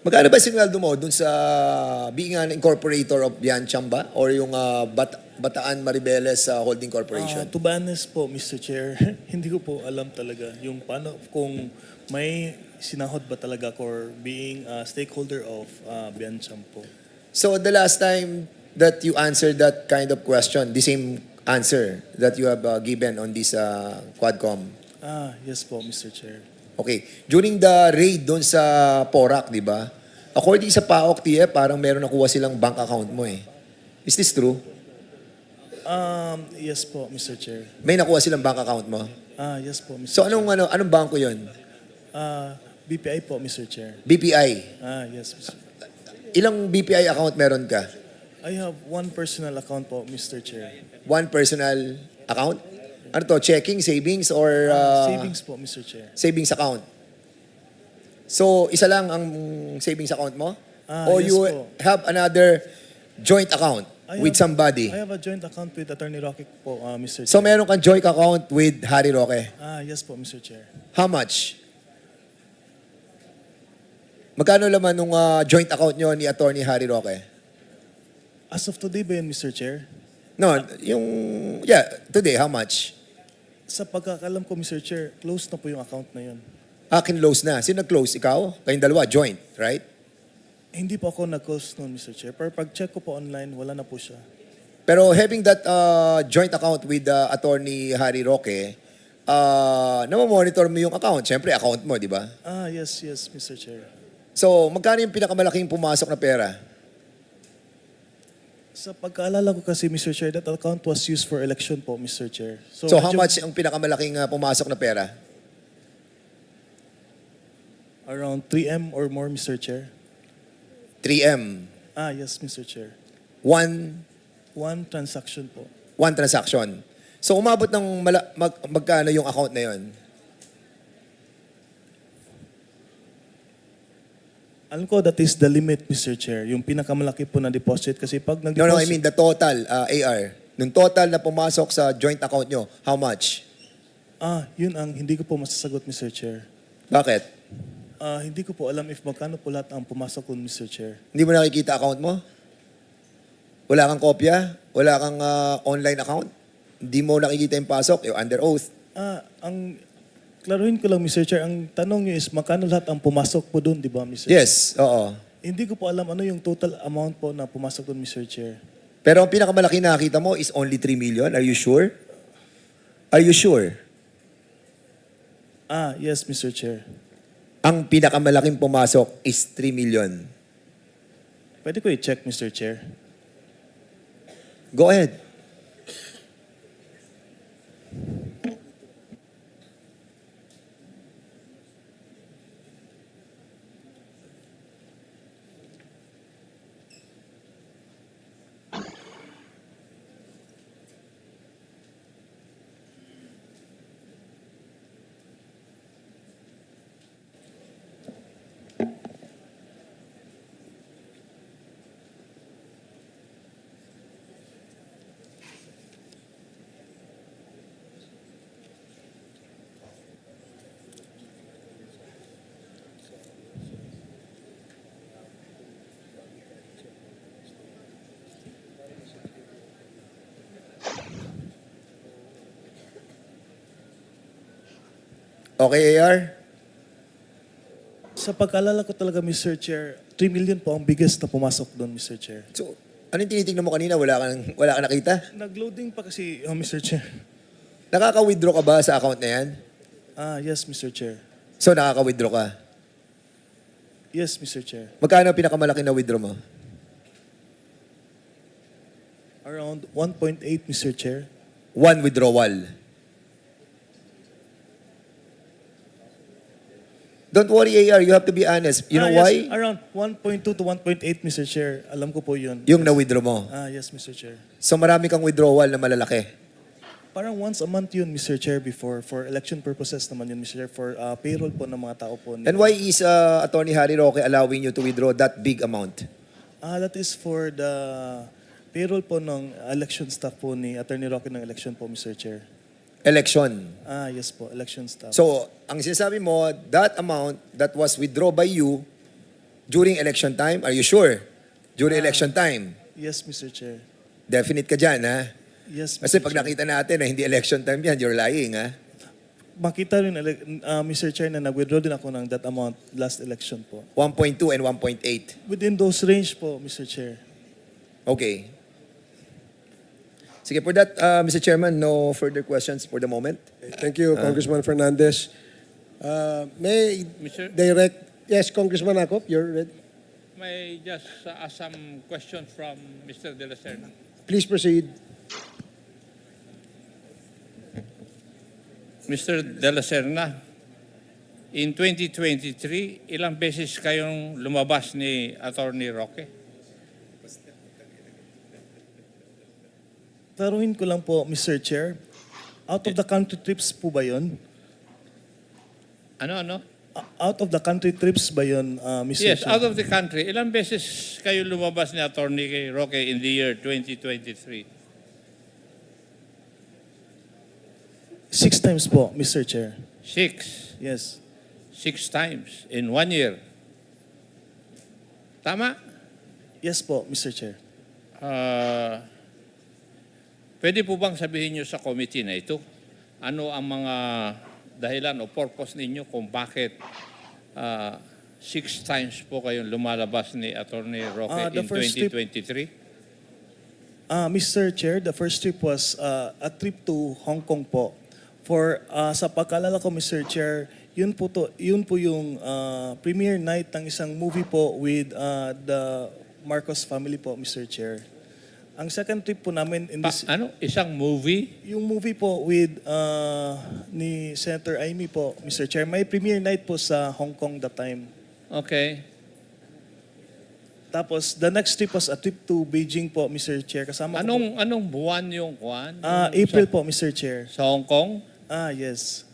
Magkano ba sinweldo mo dun sa being an incorporator of Biancham ba? Or yung Bataan Maribeles Holding Corporation? To be honest po, Mr. Chair, hindi ko po alam talaga yung paano, kung may sinahod ba talaga ako or being a stakeholder of Biancham po. So the last time that you answered that kind of question, the same answer that you have given on this Quadcom? Yes po, Mr. Chair. Okay. During the raid doon sa Porac, di ba? According sa PAOK, TF, parang meron nakuha silang bank account mo eh. Is this true? Yes po, Mr. Chair. May nakuha silang bank account mo? Yes po, Mr. So Chair. anong bangko yon? BPI po, Mr. Chair. BPI. Yes, Mr. Ilang BPI account meron ka? I have one personal account po, Mr. Chair. One personal account? Ano to? Checking, savings, or Savings po, Mr. Chair. savings account? So, isa lang ang savings account mo? Or Yes you po. have another joint account with somebody? I have a joint account with Attorney Roque po, Mr. Chair. So, meron kang joint account with Harry Roque. Yes po, Mr. Chair. How much? Magkano laman nung joint account nyo ni Attorney Harry Roque? As of today ba yun, Mr. Chair? No, today, how much? Sa pagkakalam ko, Mr. Chair, close na po yung account na yun. Close na. Sino nag-close? Ikaw? Kayong dalawa, joint, right? Hindi po ako nag-close noon, Mr. Chair. Pero pag-check ko po online, wala na po siya. Pero having that joint account with Attorney Harry Roque, namamonitor mo yung account. Siyempre, account mo, di ba? Yes, Mr. Chair. So, magkano yung pinakamalaking pumasok na pera? Sa pagkaalala ko kasi, Mr. Chair, that account was used for election po, Mr. Chair. So how much ang pinakamalaking pumasok na pera? Around 3M or more, Mr. Chair. 3M. Yes, Mr. Chair. One Transaction po. transaction. So umabot ng magkano yung account na yon? Alam ko that is the limit, Mr. Chair. Yung pinakamalaki po na deposit. Kasi pag nag-deposit... No, I mean the total, AR. Nung total na pumasok sa joint account nyo, how much? Yun ang hindi ko po masasagot, Mr. Chair. Bakit? Hindi ko po alam if magkano po lahat ang pumasok ko, Mr. Chair. Hindi mo nakikita account mo? Wala kang kopya? Wala kang online account? Hindi mo nakikita yung pasok? You're under oath. Ang klaruhin ko lang, Mr. Chair, ang tanong niyo is magkano lahat ang pumasok po doon, di ba, Mr. Chair? Yes, oo. Hindi ko po alam ano yung total amount po na pumasok doon, Mr. Chair. Pero ang pinakamalaki na nakita mo is only 3 million. Are you sure? Are you sure? Yes, Mr. Chair. Ang pinakamalaking pumasok is 3 million. Pwede ko i-check, Mr. Chair. Go ahead. Okay, AR? Sa pagkaalala ko talaga, Mr. Chair, 3 million po ang biggest na pumasok doon, Mr. Chair. So, anong tinitingnan mo kanina? Wala kang nakita? Nag-loading pa kasi, Mr. Chair. Nakaka-withdraw ka ba sa account na yan? Yes, Mr. Chair. So, nakaka-withdraw ka? Yes, Mr. Chair. Magkano ang pinakamalaki na withdraw mo? Around 1.8, Mr. Chair. One withdrawal. Don't worry, AR. You have to be honest. You know Yes, why? around 1.2 to 1.8, Mr. Chair. Alam ko po yun. Yung na-withdraw mo. Yes, Mr. Chair. So, marami kang withdrawal na malalaki. Parang once a month yun, Mr. Chair, before. For election purposes naman yun, Mr. Chair. For payroll po ng mga tao po. And why is Attorney Harry Roque allowing you to withdraw that big amount? That is for the payroll po ng election staff po ni Attorney Roque ng election po, Mr. Chair. Election. Yes po, election staff. So, ang sinasabi mo, that amount that was withdrawn by you During election time? Are you sure? During election time? Yes, Mr. Chair. Definite ka dyan, ha? Yes, Kasi Mr. pag Chair. nakita natin na hindi election time yan, you're lying, ha? Makita rin, Mr. Chair, na nag-withdraw din ako ng that amount last election po. 1.2 and 1.8. Within those range po, Mr. Chair. Okay. Sige, for that, Mr. Chairman, no further questions for the moment. Thank you, Congressman Fernandez. May Mr. direct... Yes, Congressman Akop, you're ready. May just ask some questions from Mr. De La Serna. Please proceed. Mr. De La Serna, in 2023, ilang beses kayong lumabas ni Attorney Roque? Taruhin ko lang po, Mr. Chair. Out of the country trips po ba yun? Ano? Out of the country trips ba yun, Mr. Yes, Chair? out of the country. Ilang beses kayo lumabas ni Attorney Roque in the year 2023? 6 times po, Mr. Chair. 6. Yes. 6 times in 1 year. Tama? Yes po, Mr. Chair. Pwede po bang sabihin nyo sa committee na ito, ano ang mga dahilan o purpose ninyo kung bakit 6 times po kayong lumalabas ni Attorney Roque The in first trip- 2023? Mr. Chair, the first trip was a trip to Hong Kong po. For sa pagkalala ko, Mr. Chair, yun po yung premiere night ng isang movie po with the Marcos family po, Mr. Chair. Ang second trip po namin in this Isang movie? yung movie po with ni Senator Amy po, Mr. Chair. May premiere night po sa Hong Kong that time. Okay. Tapos the next trip was a trip to Beijing po, Mr. Chair. Kasama ko po. Anong buwan yung kuwan? April po, Mr. Chair. Sa Hong Kong? Yes.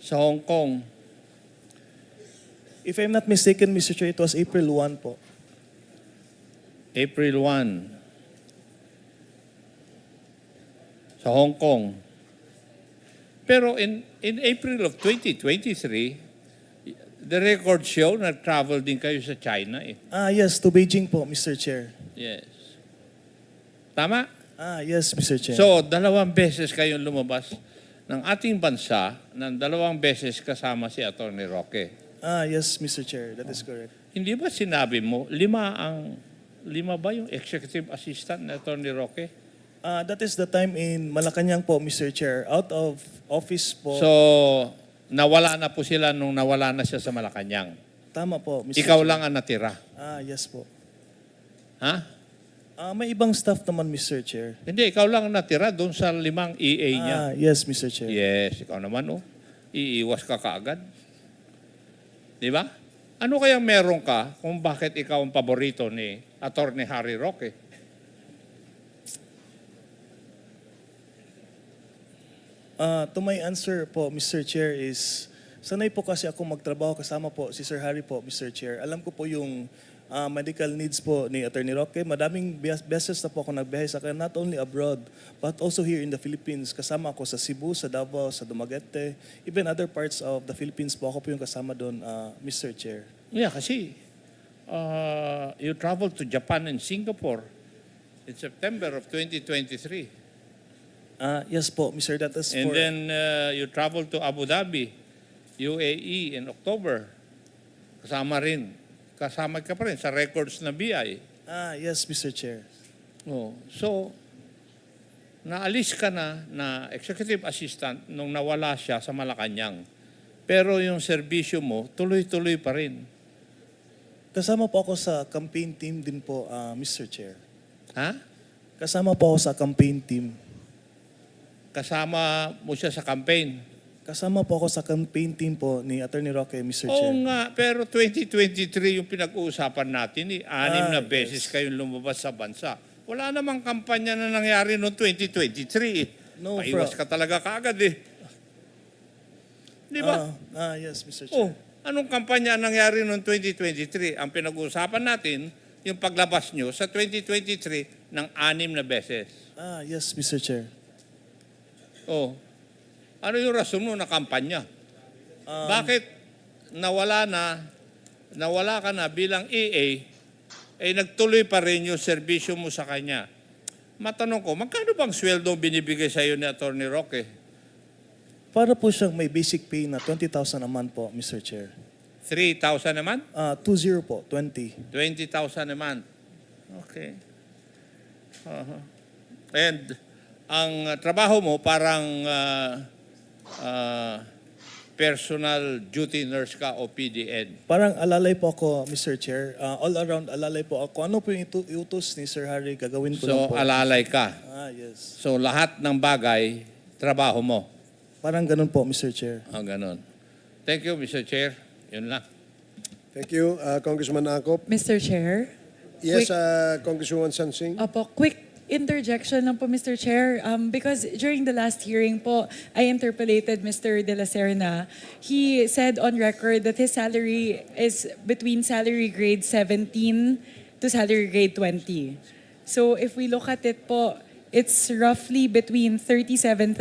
Sa Hong Kong. If I'm not mistaken, Mr. Chair, it was April 1 po. April 1. Sa Hong Kong. Pero in April of 2023, the record show, nag-travel din kayo sa China eh. Yes, to Beijing po, Mr. Chair. Yes. Tama? Yes, Mr. Chair. So, 2 beses kayong lumabas ng ating bansa, ng 2 beses kasama si Attorney Roque. Yes, Mr. Chair. That is correct. Hindi ba sinabi mo, 5 ba yung executive assistant na Attorney Roque? That is the time in Malacanang po, Mr. Chair. Out of office po. So, nawala na po sila nung nawala na siya sa Malacanang. Tama po, Mr. Ikaw Chair. lang ang natira. Yes po. Ha? May ibang staff naman, Mr. Chair. Hindi, ikaw lang ang natira doon sa 5 EA niya. Yes, Mr. Chair. Yes, ikaw naman oh. Iiwas ka kaagad. Di ba? Ano kayang meron ka kung bakit ikaw ang paborito ni Attorney Harry Roque? To my answer po, Mr. Chair, is sanay po kasi ako magtrabaho kasama po si Sir Harry po, Mr. Chair. Alam ko po yung medical needs po ni Attorney Roque. Madaming beses na po ako nagbiyahe sa kanya, not only abroad, but also here in the Philippines. Kasama ako sa Cebu, sa Davao, sa Dumaguete, even other parts of the Philippines po. Ako po yung kasama doon, Mr. Chair. Yeah, kasi you traveled to Japan and Singapore in September of 2023. Yes po, Mr. That is And for... then you traveled to Abu Dhabi, UAE in October. Kasama ka pa rin sa records na BI. Yes, Mr. Chair. Oh, so, naalis ka na executive assistant nung nawala siya sa Malacanang. Pero yung serbisyo mo, tuloy-tuloy pa rin. Kasama po ako sa campaign team din po, Mr. Chair. Ha? Kasama po ako sa campaign team. Kasama mo siya sa campaign. Kasama po ako sa campaign team po ni Attorney Roque, Mr. Oo Chair. nga, pero 2023 yung pinag-uusapan natin. 6 na beses kayong lumabas sa bansa. Wala namang kampanya na nangyari noong 2023. No, Paiwas ka talaga kaagad eh. Di ba? Yes, Mr. Oh, Chair. anong kampanya ang nangyari noong 2023? Ang pinag-uusapan natin, yung paglabas nyo sa 2023 ng 6 na beses. Yes, Mr. Chair. Oh, ano yung rason mo na kampanya? Bakit nawala na nawala ka na bilang EA, ay nagtuloy pa rin yung serbisyo mo sa kanya. Matanong ko, magkano bang sweldo binibigay sa iyo ni Atty. Roque? Para po siyang may basic pay na 20,000 a month po, Mr. Chair. 3,000 naman? 20 po, 20. 20,000 a month. Okay. And ang trabaho mo parang personal duty nurse ka o PDN. Parang alalay po ako, Mr. Chair. All around alalay po ako. Ano po yung iutos ni Sir Harry, gagawin ko lang So, po. alalay ka. Yes. So, lahat ng bagay, trabaho mo. Parang ganun po, Mr. Chair. Ganon. Thank you, Mr. Chair. Yun lang. Thank you, Congressman Akop. Mr. Chair? Yes, Congresswoman Sansing. Opo, quick interjection lang po, Mr. Chair. Because during the last hearing po, I interpolated Mr. De La Serna. He said on record that his salary is between salary grade 17 to salary grade 20. So if we look at it po, it's roughly between 37,000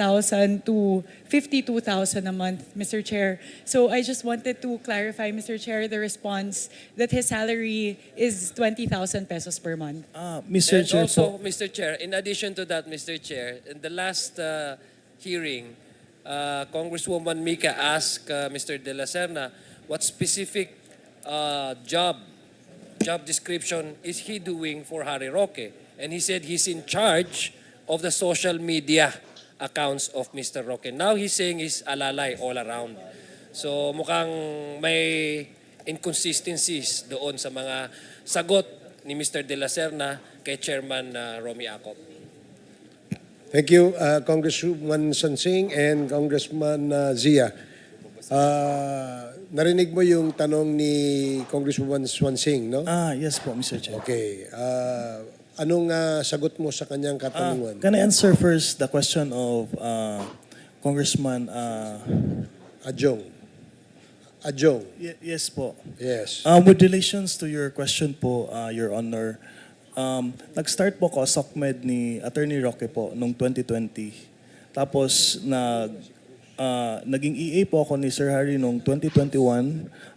to 52,000 a month, Mr. Chair. So I just wanted to clarify, Mr. Chair, the response that his salary is 20,000 pesos per month. Mr. And Chair also, po. Mr. Chair, in addition to that, Mr. Chair, in the last hearing, Congresswoman Mika asked Mr. De La Serna what specific job description is he doing for Harry Roque. And he said he's in charge of the social media accounts of Mr. Roque. Now he's saying he's alalay all around. So mukhang may inconsistencies doon sa mga sagot ni Mr. De La Serna kay Chairman Romy Akop. Thank you, Congresswoman Sansing and Congressman Zia. Narinig mo yung tanong ni Congresswoman Sansing, no? Yes po, Mr. Chair. Okay. Anong sagot mo sa kanyang katanungan? Can I answer first the question of Congressman? Adjong. Yes po. Yes. With relations to your question po, Your Honor, nag-start po ako SOCMED ni Attorney Roque po noong 2020. Tapos naging EA po ako ni Sir Harry noong 2021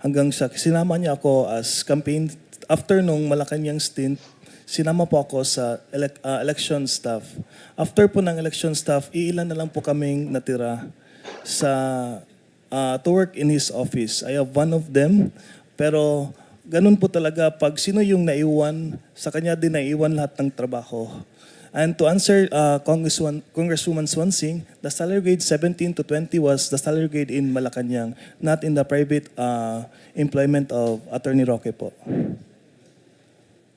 hanggang sa sinama niya ako as campaign after nung Malacanang stint. Sinama po ako sa election staff. After po ng election staff, iilan na lang po kaming natira to work in his office. I have one of them, pero ganun po talaga, pag sino yung naiwan, sa kanya din naiwan lahat ng trabaho. And to answer Congresswoman Swansing, the salary grade 17 to 20 was the salary grade in Malacanang, not in the private employment of Attorney Roque po.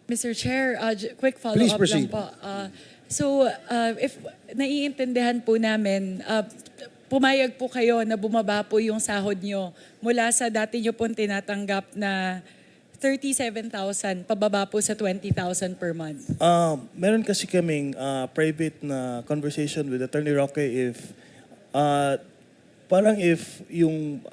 Mr. Chair, quick Please follow-up proceed. lang po. If naiintindihan po namin, pumayag po kayo na bumaba po yung sahod nyo mula sa dati nyo pong tinatanggap na 37,000 pababa po sa 20,000 per month. Meron kasi kaming private na conversation with Attorney Roque if parang if yung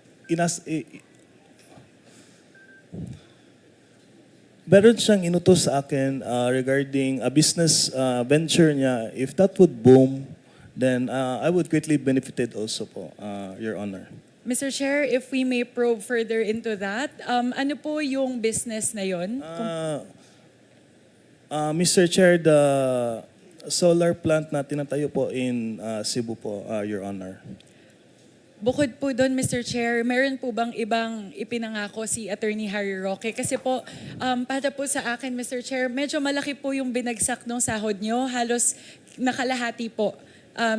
meron siyang inutos sa akin regarding a business venture niya. If that would boom, then I would greatly benefited also po, Your Honor. Mr. Chair, if we may probe further into that, ano po yung business na yon? Mr. Chair, the solar plant na tinatayo po in Cebu po, Your Honor. Bukod po doon, Mr. Chair, meron po bang ibang ipinangako si Attorney Harry Roque? Kasi po, para po sa akin, Mr. Chair, medyo malaki po yung binagsak ng sahod nyo. Halos nakalahati po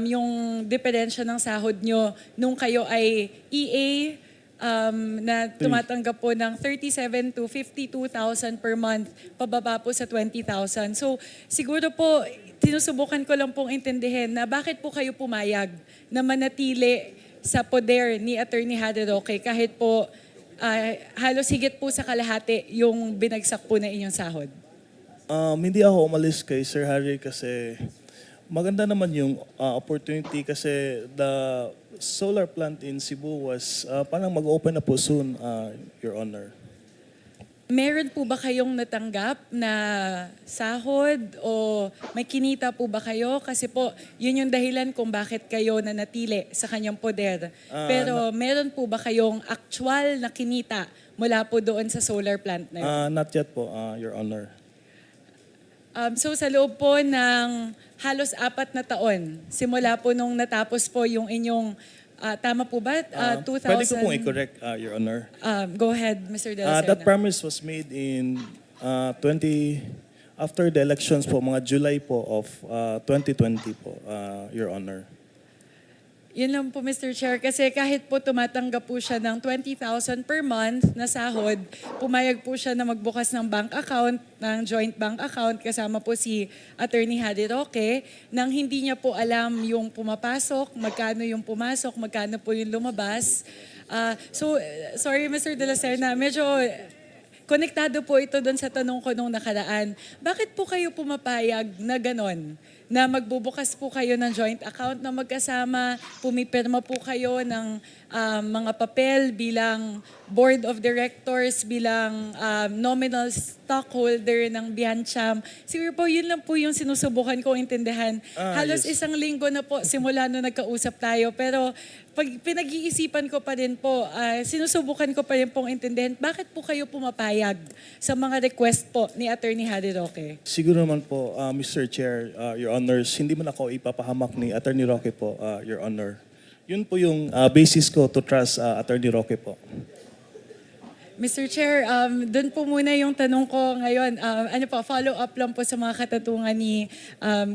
yung diferensya ng sahod nyo nung kayo ay EA na tumatanggap po ng 37 to 52,000 per month, pababa po sa 20,000. So siguro po, tinusubukan ko lang pong intindihin na bakit po kayo pumayag na manatili sa poder ni Attorney Harry Roque kahit po halos higit po sa kalahati yung binagsak po na inyong sahod? Hindi ako umalis kay Sir Harry kasi maganda naman yung opportunity kasi the solar plant in Cebu was parang mag-open na po soon, Your Honor. Meron po ba kayong natanggap na sahod o may kinita po ba kayo? Kasi po, yun yung dahilan kung bakit kayo nanatili sa kanyang poder. Pero meron po ba kayong actual na kinita mula po doon sa solar plant na yun? Not yet po, Your Honor. So sa loob po ng halos 4 na taon, simula po nung natapos po yung inyong, tama po ba? 2000? Pwede ko pong i-correct, Your Honor. Go ahead, Mr. De La Serna. That promise was made in after the elections po, mga July po of 2020 po, Your Honor. Yun lang po, Mr. Chair. Kasi kahit po tumatanggap po siya ng 20,000 per month na sahod, pumayag po siya na magbukas ng bank account, ng joint bank account, kasama po si Attorney Harry Roque, nang hindi niya po alam yung pumapasok, magkano yung pumasok, magkano po yung lumabas. Sorry, Mr. De La Serna, medyo konektado po ito doon sa tanong ko nung nakaraan. Bakit po kayo pumapayag na ganon? Na magbubukas po kayo ng joint account na magkasama, pumipirma po kayo ng mga papel bilang board of directors, bilang nominal stockholder ng Biancham. Siguro po, yun lang po yung sinusubukan kong intindihan. Halos Yes. 1 linggo na po simula nung nagkausap tayo. Pero pag pinag-iisipan ko pa rin po, sinusubukan ko pa rin pong intindihan, bakit po kayo pumapayag sa mga request po ni Attorney Harry Roque? Siguro naman po, Mr. Chair, Your Honors, hindi man ako ipapahamak ni Attorney Roque po, Your Honor. Yun po yung basis ko to trust Attorney Roque po. Mr. Chair, doon po muna yung tanong ko ngayon. Follow up lang po sa mga katatungan ni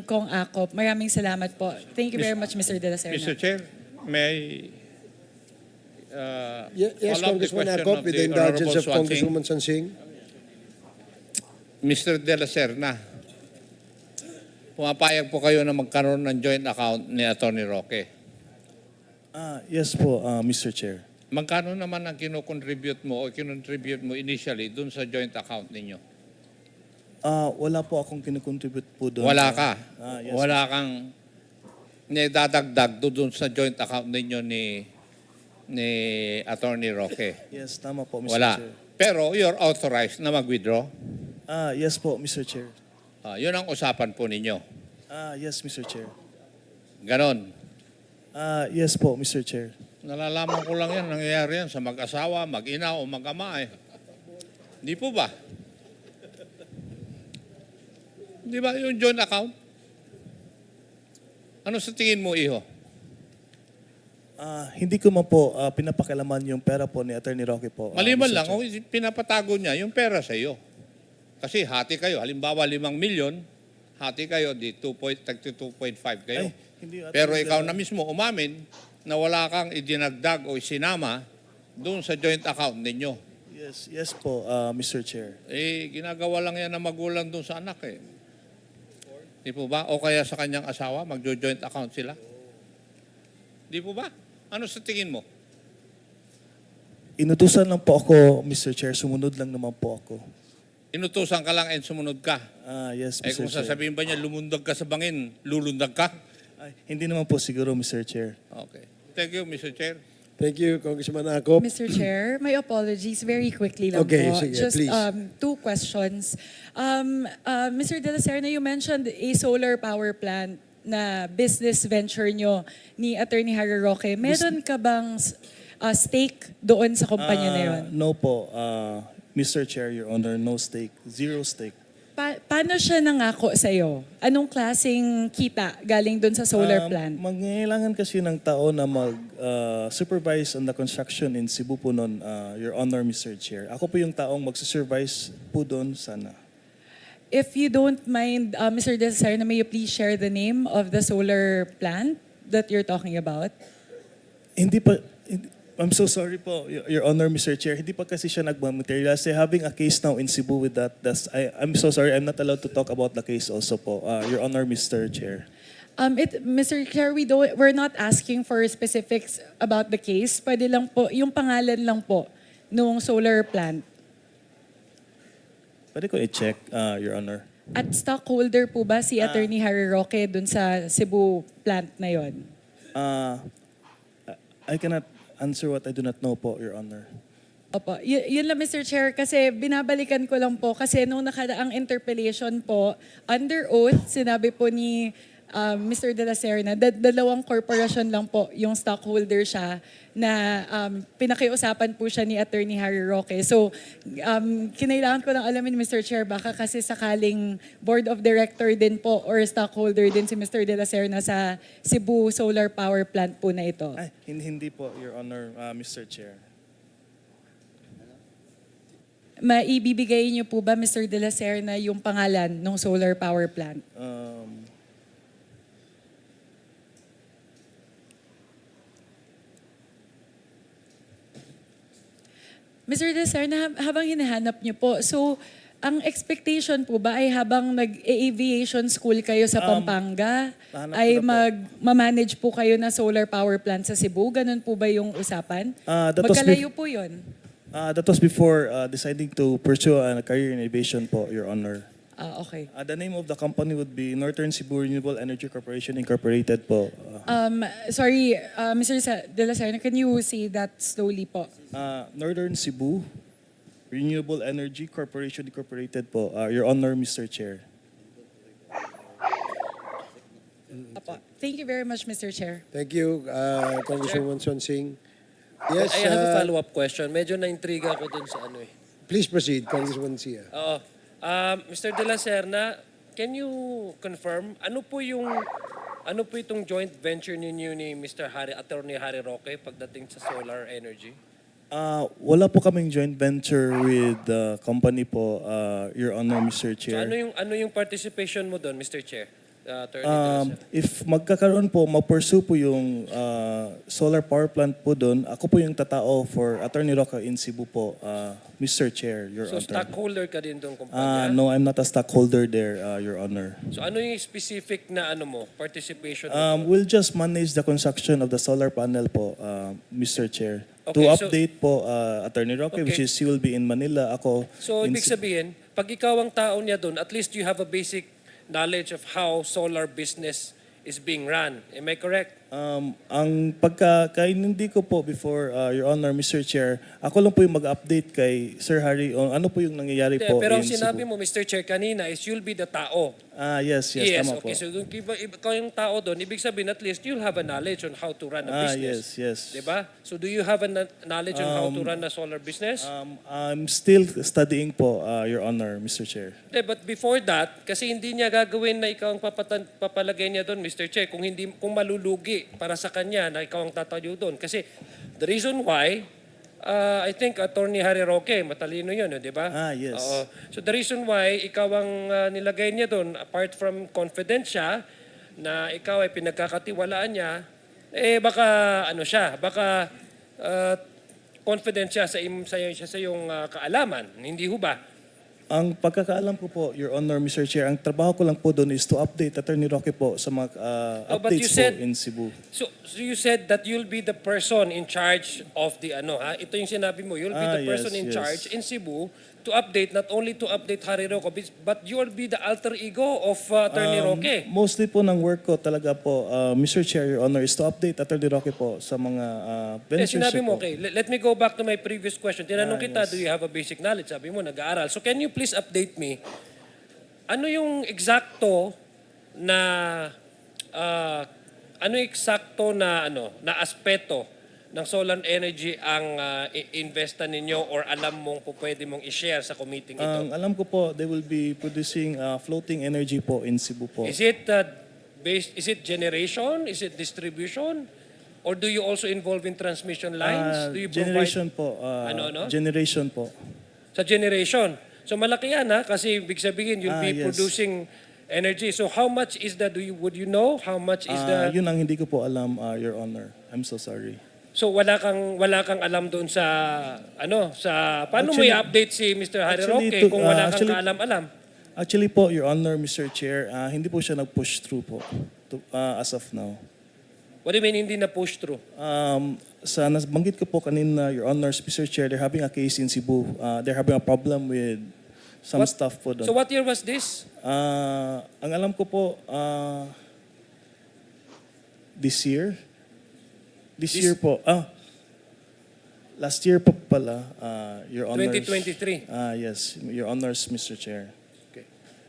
Kong Akop. Maraming salamat po. Thank you very much, Mr. De La Serna. Mr. Chair, may Yes, follow up the Congressman question Acop, of with the the indulgence Honorable of Swansing. Congresswoman Sansing. Mr. De La Serna, pumapayag po kayo na magkaroon ng joint account ni Attorney Roque. Yes po, Mr. Chair. Magkano naman ang kinocontribute mo o kinontribute mo initially dun sa joint account ninyo? Wala po akong kinukontribute po doon. Wala ka. Yes. Wala kang dadagdag doon sa joint account ninyo ni Attorney Roque. Yes, tama po, Mr. Wala. Chair. Pero you're authorized na mag-withdraw. Yes po, Mr. Chair. Yun ang usapan po ninyo. Yes, Mr. Chair. Ganon. Yes po, Mr. Chair. Nalalaman ko lang yan, nangyayari yan sa mag-asawa, mag-ina o mag-ama eh. Di po ba? Di ba yung joint account? Ano sa tingin mo, iho? Hindi ko man po pinapakilaman yung pera po ni Attorney Roque po. Maliban Mr. lang, Chair. kung pinapatago niya yung pera sa iyo. Kasi hati kayo, halimbawa 5 milyon, hati kayo, di 2.5 kayo. Ay, hindi, Pero Attorney ikaw De La- na mismo umamin na wala kang idinagdag o isinama doon sa joint account ninyo. Yes po, Mr. Chair. Ginagawa lang yan ng magulang doon sa anak eh. Di po ba? O kaya sa kanyang asawa, magjo-joint account sila? Di po ba? Ano sa tingin mo? Inutusan lang po ako, Mr. Chair. Sumunod lang naman po ako. Inutusan ka lang and sumunod ka. Yes, Eh Mr. kung Chair. sasabihin ba niya, lumundag ka sa bangin, lulundag ka? Ay, hindi naman po siguro, Mr. Chair. Okay. Thank you, Mr. Chair. Thank you, Congressman Acop. Mr. Chair, my apologies. Very quickly lang Okay, po. sige, Just please. 2 questions. Mr. De La Serna, you mentioned a solar power plant na business venture nyo ni Attorney Harry Roque. Meron ka bang stake doon sa kumpanya na yun? No po, Mr. Chair, Your Honor, no stake. Zero stake. Paano siya nangako sa'yo? Anong klaseng kita galing doon sa solar plant? Mangailangan kasi ng tao na mag-supervise on the construction in Cebu po noon, Your Honor, Mr. Chair. Ako po yung taong mag-supervise po doon sana. If you don't mind, Mr. De La Serna, may you please share the name of the solar plant that you're talking about? I'm so sorry po, Your Honor, Mr. Chair. Hindi pa kasi siya nagmamaterialize. Having a case now in Cebu with that, I'm so sorry, I'm not allowed to talk about the case also po, Your Honor, Mr. Chair. Mr. Chair, we're not asking for specifics about the case. Pwede lang po, yung pangalan lang po nung solar plant. Pwede ko i-check, Your Honor. At stockholder po ba si Attorney Harry Roque dun sa Cebu plant na yon? I cannot answer what I do not know po, Your Honor. Opo. Yun lang, Mr. Chair, kasi binabalikan ko lang po kasi nung nakaraang interpellation po, under oath, sinabi po ni Mr. De La Serna, dalawang corporation lang po yung stockholder siya na pinakiusapan po siya ni Attorney Harry Roque. So, kinailangan ko lang alamin, Mr. Chair, baka kasi sakaling board of director din po or stockholder din si Mr. De La Serna sa Cebu Solar Power Plant po na ito. Ay, hindi po, Your Honor, Mr. Chair. Maibibigay niyo po ba, Mr. De La Serna, yung pangalan ng solar power plant? Mr. De La Serna, habang hinahanap niyo po, so ang expectation po ba ay habang nag-aviation school kayo sa Pampanga, nahanap ay ko na po. mag-manage po kayo na solar power plant sa Cebu? Ganun po ba yung usapan? That was Magkalayo po yun? That was before deciding to pursue a career in aviation po, Your Honor. Okay. The name of the company would be Northern Cebu Renewable Energy Corporation Incorporated po. Sorry, De La Serna, can you say that slowly po? Northern Cebu Renewable Energy Corporation Incorporated po, Your Honor, Mr. Chair. Apo. Thank you very much, Mr. Chair. Thank you, Congresswoman Sonsing. Yes, I have a follow-up question. Medyo na-intriga ako dun sa ano eh. please proceed, Congresswoman Sia. Oo. Mr. De La Serna, can you confirm ano po itong joint venture ninyo ni Mr. Attorney Harry Roque pagdating sa solar energy? Wala po kaming joint venture with the company po, Your Honor, Mr. So Chair. ano yung participation mo doon, Mr. Chair? Attorney De La Serna. If magkakaroon po, ma-pursue po yung solar power plant po doon, ako po yung tatao for Attorney Roque in Cebu po, Mr. Chair, Your So Honor. stockholder ka din doon kumpanya? No, I'm not a stockholder there, Your Honor. So ano yung specific na participation mo? We'll just manage the construction of the solar panel po, Mr. Chair. Okay, To so- update po, Attorney Roque, which Okay. is he will be in Manila. Ako So in ibig sabihin, pag ikaw ang tao niya doon, at least you have a basic knowledge of how solar business is being run. Am I correct? Ang pagkakaintindi ko po before, Your Honor, Mr. Chair, ako lang po yung mag-update kay Sir Harry on ano po yung nangyayari Hindi, po pero in ang sinabi Cebu. mo, Mr. Chair, kanina is you'll be the tao. Yes, tama okay. po. So kung ikaw yung tao doon, ibig sabihin at least you'll have a knowledge on how to run a business. yes. Diba? So do you have a knowledge on how to run a solar business? I'm still studying po, Your Honor, Mr. Chair. Hindi, but before that, kasi hindi niya gagawin na ikaw ang papalagay niya doon, Mr. Chair, kung malulugi para sa kanya na ikaw ang tatayo doon. Kasi the reason why, I think Attorney Harry Roque, matalino yun, di ba? Yes. Oo. So the reason why ikaw ang nilagay niya doon, apart from confident siya, na ikaw ay pinagkakatiwalaan niya, baka confident siya sa iyong kaalaman. Hindi ho ba? Ang pagkakaalam ko po, Your Honor, Mr. Chair, ang trabaho ko lang po doon is to update Attorney Roque po sa mga but you updates said- po in Cebu. So you said that you'll be the person in charge of the Ito yung sinabi mo, you'll be the person in yes. charge in Cebu to update, not only to update Harry Roque, but you'll be the alter ego of Attorney Roque. Mostly po ng work ko talaga po, Mr. Chair, Your Honor, is to update Attorney Roque po sa mga ventures Sinabi mo, po. okay, let me go back to my previous question. Tinanong kita, yes. do you have a basic knowledge? Sabi mo, nag-aaral. So can you please update me, ano yung eksakto na, na aspeto ng solar energy ang investa ninyo or alam mong pwede mong i-share sa committee ito? Ang alam ko po, they will be producing floating energy po in Cebu po. Is it generation? Is it distribution? Or do you also involve in transmission lines? Do you Generation po. Ano? Generation po. Sa generation. So malaki yan kasi big sabihin you'll be Yes. producing energy. So how much is that? Would you know how much is the? Yun ang hindi ko po alam, Your Honor. I'm so sorry. So wala kang alam doon sa paano mo Actually- i-update si Mr. Harry actually, Roque kung wala kang actually- kaalam-alam? Actually po, Your Honor, Mr. Chair, hindi po siya nag-push through po as of now. What do you mean hindi na push through? Sa nabanggit ko po kanina, Your Honor, Mr. Chair, they're having a case in Cebu. They're having a problem with some stuff po doon. So what year was this? Ang alam ko po, this year? This year po. Last year po pala, Your Honors. 2023. Yes, Your Honors, Mr. Chair.